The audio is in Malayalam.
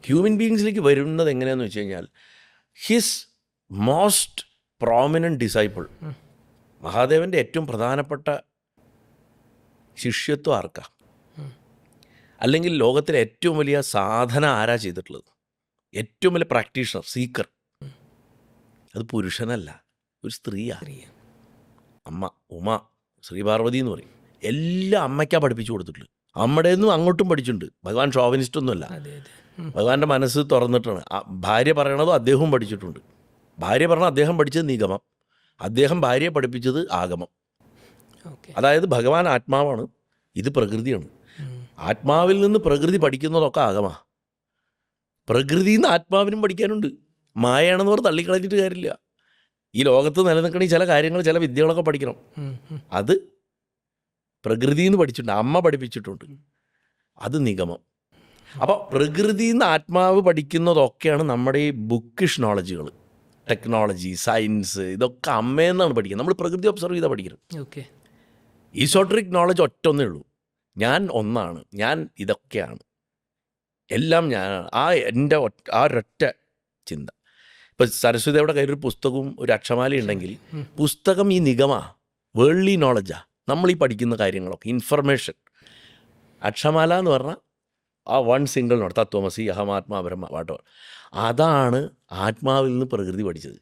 ഹ്യൂമൻ ബീയിങ്സിലേക്ക് വരുന്നത് എങ്ങനെയാണെന്ന് വെച്ച് കഴിഞ്ഞാൽ ഹിസ് മോസ്റ്റ് പ്രോമിനൻറ്റ് ഡിസൈപ്പിൾ, മഹാദേവൻ്റെ ഏറ്റവും പ്രധാനപ്പെട്ട ശിഷ്യത്വം ആർക്കാ? അല്ലെങ്കിൽ ലോകത്തിലെ ഏറ്റവും വലിയ സാധന ആരാ ചെയ്തിട്ടുള്ളത്? ഏറ്റവും വലിയ പ്രാക്ടീഷണർ, സീക്കർ, അത് പുരുഷനല്ല, ഒരു സ്ത്രീയാ. അമ്മ, ഉമ, ശ്രീപാർവതി എന്ന് പറയും. എല്ലാം അമ്മയ്ക്കാണ് പഠിപ്പിച്ചു കൊടുത്തിട്ടുള്ളത്. അമ്മയുടെ നിന്നും അങ്ങോട്ടും പഠിച്ചിട്ടുണ്ട്. ഭഗവാൻ ഷോവനിസ്റ്റൊന്നുമല്ല, ഭഗവാന്റെ മനസ്സ് തുറന്നിട്ടാണ്. ഭാര്യ പറയണതും അദ്ദേഹവും പഠിച്ചിട്ടുണ്ട്. ഭാര്യ പറഞ്ഞാൽ അദ്ദേഹം പഠിച്ചത് നിഗമം, അദ്ദേഹം ഭാര്യയെ പഠിപ്പിച്ചത് ആഗമം. അതായത് ഭഗവാൻ ആത്മാവാണ്, ഇത് പ്രകൃതിയാണ്. ആത്മാവിൽ നിന്ന് പ്രകൃതി പഠിക്കുന്നതൊക്കെ ആഗമാണ്. പ്രകൃതിയിൽ നിന്ന് ആത്മാവിനും പഠിക്കാനുണ്ട്. മായയാണെന്ന് പറഞ്ഞ് തള്ളിക്കളഞ്ഞിട്ട് കാര്യമില്ല. ഈ ലോകത്ത് നിലനിൽക്കണ ചില കാര്യങ്ങൾ, ചില വിദ്യകളൊക്കെ പഠിക്കണം. അത് പ്രകൃതിയിൽ നിന്ന് പഠിച്ചിട്ടുണ്ട്, അമ്മ പഠിപ്പിച്ചിട്ടുണ്ട്, അത് നിഗമം. അപ്പോൾ പ്രകൃതിയിൽ നിന്ന് ആത്മാവ് പഠിക്കുന്നതൊക്കെയാണ് നമ്മുടെ ഈ ബുക്കിഷ് നോളജുകൾ, ടെക്നോളജി, സയൻസ്, ഇതൊക്കെ അമ്മയെന്നാണ് പഠിക്കുന്നത്. നമ്മൾ പ്രകൃതി ഒബ്സർവ് ചെയ്താൽ പഠിക്കണം. ഈസോട്രിക് നോളജ് ഒറ്റൊന്നേ ഉള്ളൂ, ഞാൻ ഒന്നാണ്, ഞാൻ ഇതൊക്കെയാണ്, എല്ലാം ഞാൻ. എൻ്റെ ഒരൊറ്റ ചിന്ത. ഇപ്പം സരസ്വതിയുടെ കയ്യിലൊരു പുസ്തകവും ഒരു അക്ഷമാല ഉണ്ടെങ്കിൽ പുസ്തകം ഈ നിഗമാ, വേൾഡ്ലി നോളജാണ്, നമ്മളീ പഠിക്കുന്ന കാര്യങ്ങളൊക്കെ ഇൻഫർമേഷൻ. അക്ഷമാല എന്ന് പറഞ്ഞാൽ ആ വൺ സിംഗിൾ നോട്ട്, തത്വമസി അഹമാത്മാ ബ്രഹ്മ വാട്ടോ, അതാണ് ആത്മാവിൽ നിന്ന് പ്രകൃതി പഠിച്ചത്.